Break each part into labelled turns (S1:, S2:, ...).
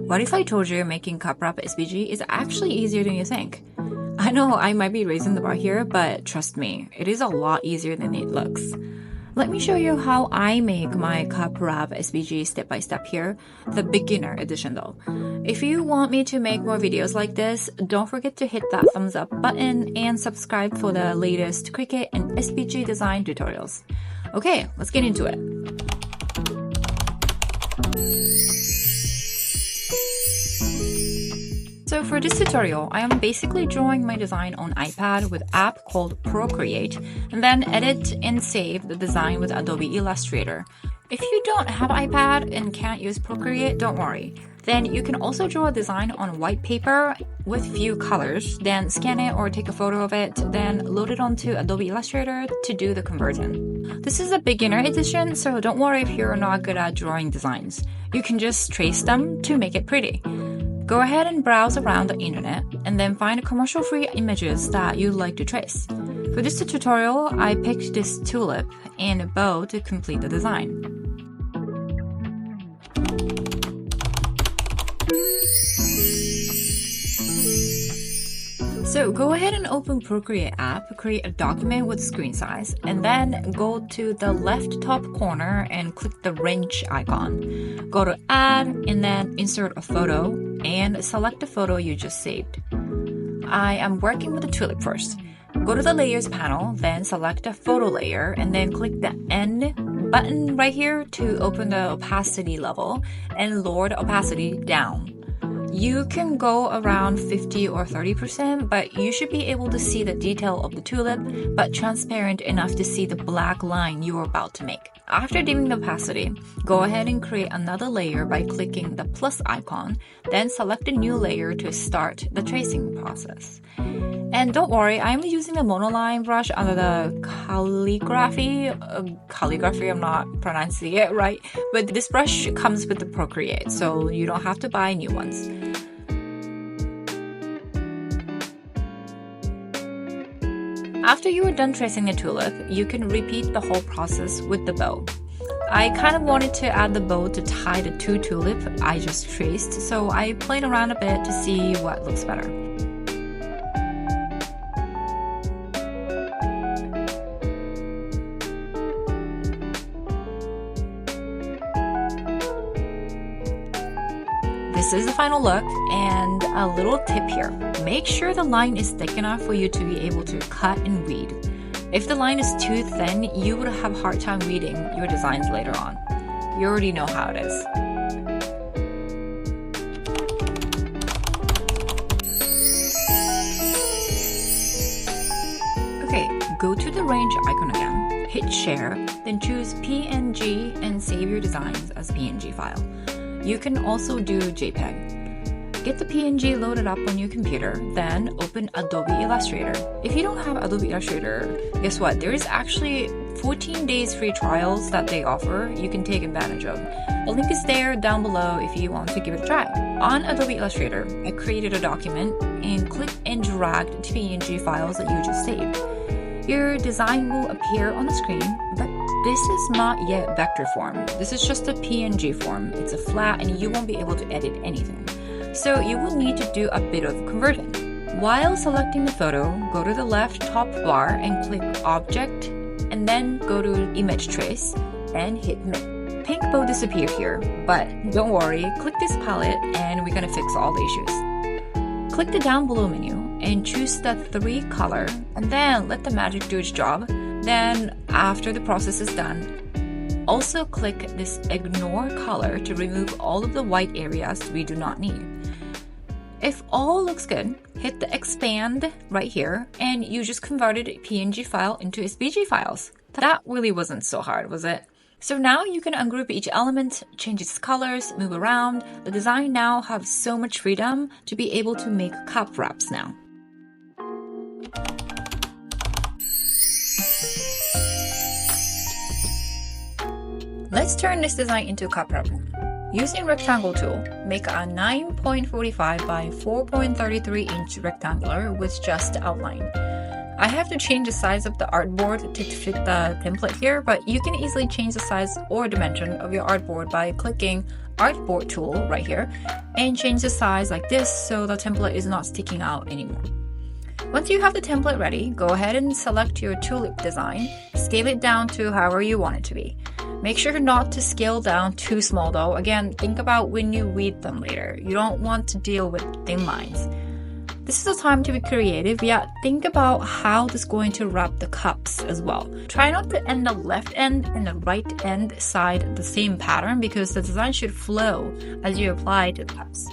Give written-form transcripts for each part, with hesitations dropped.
S1: What if I told you making cup wrap SVG is actually easier than you think? I know I might be raising the bar here, but trust me, it is a lot easier than it looks. Let me show you how I make my cup wrap SVG step by step here, the beginner edition though. If you want me to make more videos like this, don't forget to hit that thumbs up button and subscribe for the latest Cricut and SVG design tutorials. Okay, let's get into it. So for this tutorial, I am basically drawing my design on iPad with an app called Procreate, and then edit and save the design with Adobe Illustrator. If you don't have iPad and can't use Procreate, don't worry. Then you can also draw a design on white paper with few colors, then scan it or take a photo of it, then load it onto Adobe Illustrator to do the conversion. This is a beginner edition, so don't worry if you're not good at drawing designs. You can just trace them to make it pretty. Go ahead and browse around the internet and then find commercial-free images that you'd like to trace. For this tutorial, I picked this tulip and a bow to complete the design. So go ahead and open Procreate app, create a document with screen size, and then go to the left top corner and click the wrench icon. Go to Add and then insert a photo and select the photo you just saved. I am working with the tulip first. Go to the Layers panel, then select a photo layer and then click the N button right here to open the opacity level and lower the opacity down. You can go around 50 or 30%, but you should be able to see the detail of the tulip, but transparent enough to see the black line you are about to make. After dimming the opacity, go ahead and create another layer by clicking the plus icon, then select a new layer to start the tracing process. And don't worry, I'm using the monoline brush under the calligraphy, I'm not pronouncing it right, but this brush comes with the Procreate, so you don't have to buy new ones. After you are done tracing the tulip, you can repeat the whole process with the bow. I kind of wanted to add the bow to tie the two tulips I just traced, so I played around a bit to see what looks better. This is the final look, and a little tip here. Make sure the line is thick enough for you to be able to cut and read. If the line is too thin, you would have a hard time reading your designs later on. You already know how it is. Okay, go to the range icon again, hit share, then choose PNG and save your designs as PNG file. You can also do JPEG. Get the PNG loaded up on your computer, then open Adobe Illustrator. If you don't have Adobe Illustrator, guess what? There is actually 14 days free trials that they offer you can take advantage of. The link is there down below if you want to give it a try. On Adobe Illustrator, I created a document and click and drag the PNG files that you just saved. Your design will appear on the screen, but this is not yet vector form. This is just a PNG form. It's a flat and you won't be able to edit anything. So you will need to do a bit of converting. While selecting the photo, go to the left top bar and click Object, and then go to Image Trace and hit Make. Pink bow disappeared here, but don't worry, click this palette and we're gonna fix all the issues. Click the down below menu and choose the 3 color, and then let the magic do its job. Then, after the process is done, also click this Ignore Color to remove all of the white areas we do not need. If all looks good, hit the Expand right here, and you just converted a PNG file into SVG files. That really wasn't so hard, was it? So now you can ungroup each element, change its colors, move around. The design now has so much freedom to be able to make cup wraps now. Let's turn this design into a cup wrap. Using rectangle tool, make a 9.45 by 4.33 inch rectangular with just outline. I have to change the size of the artboard to fit the template here, but you can easily change the size or dimension of your artboard by clicking Artboard tool right here and change the size like this so the template is not sticking out anymore. Once you have the template ready, go ahead and select your tulip design, scale it down to however you want it to be. Make sure not to scale down too small though. Again, think about when you read them later. You don't want to deal with thin lines. This is a time to be creative, yet think about how this is going to wrap the cups as well. Try not to end the left end and the right end side the same pattern because the design should flow as you apply to the cups.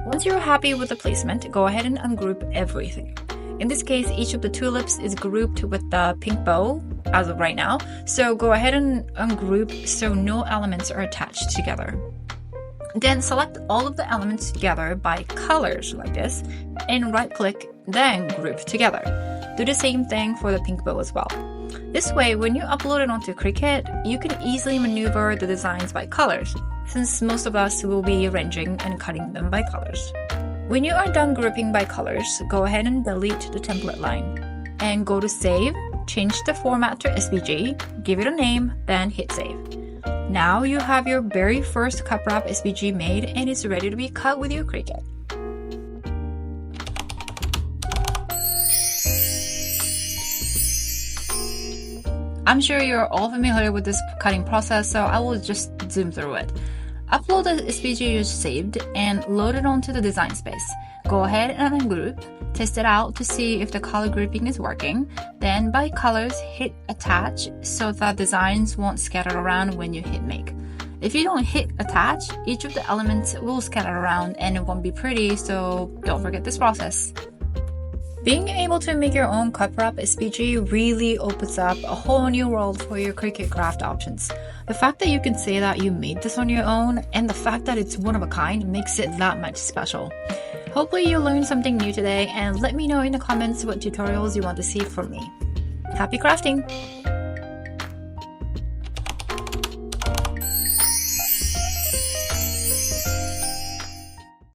S1: Once you're happy with the placement, go ahead and ungroup everything. In this case, each of the tulips is grouped with the pink bow as of right now, so go ahead and ungroup so no elements are attached together. Then select all of the elements together by colors like this and right click, then group together. Do the same thing for the pink bow as well. This way, when you upload it onto Cricut, you can easily maneuver the designs by colors, since most of us will be arranging and cutting them by colors. When you are done grouping by colors, go ahead and delete the template line and go to Save, change the format to SVG, give it a name, then hit Save. Now you have your very first cup wrap SVG made and it's ready to be cut with your Cricut. I'm sure you're all familiar with this cutting process, so I will just zoom through it. Upload the SVG you saved and load it onto the design space. Go ahead and ungroup, test it out to see if the color grouping is working. Then by colors, hit attach so that designs won't scatter around when you hit make. If you don't hit attach, each of the elements will scatter around and it won't be pretty, so don't forget this process. Being able to make your own cup wrap SVG really opens up a whole new world for your Cricut craft options. The fact that you can say that you made this on your own and the fact that it's one of a kind makes it that much special. Hopefully you learned something new today and let me know in the comments what tutorials you want to see from me. Happy crafting!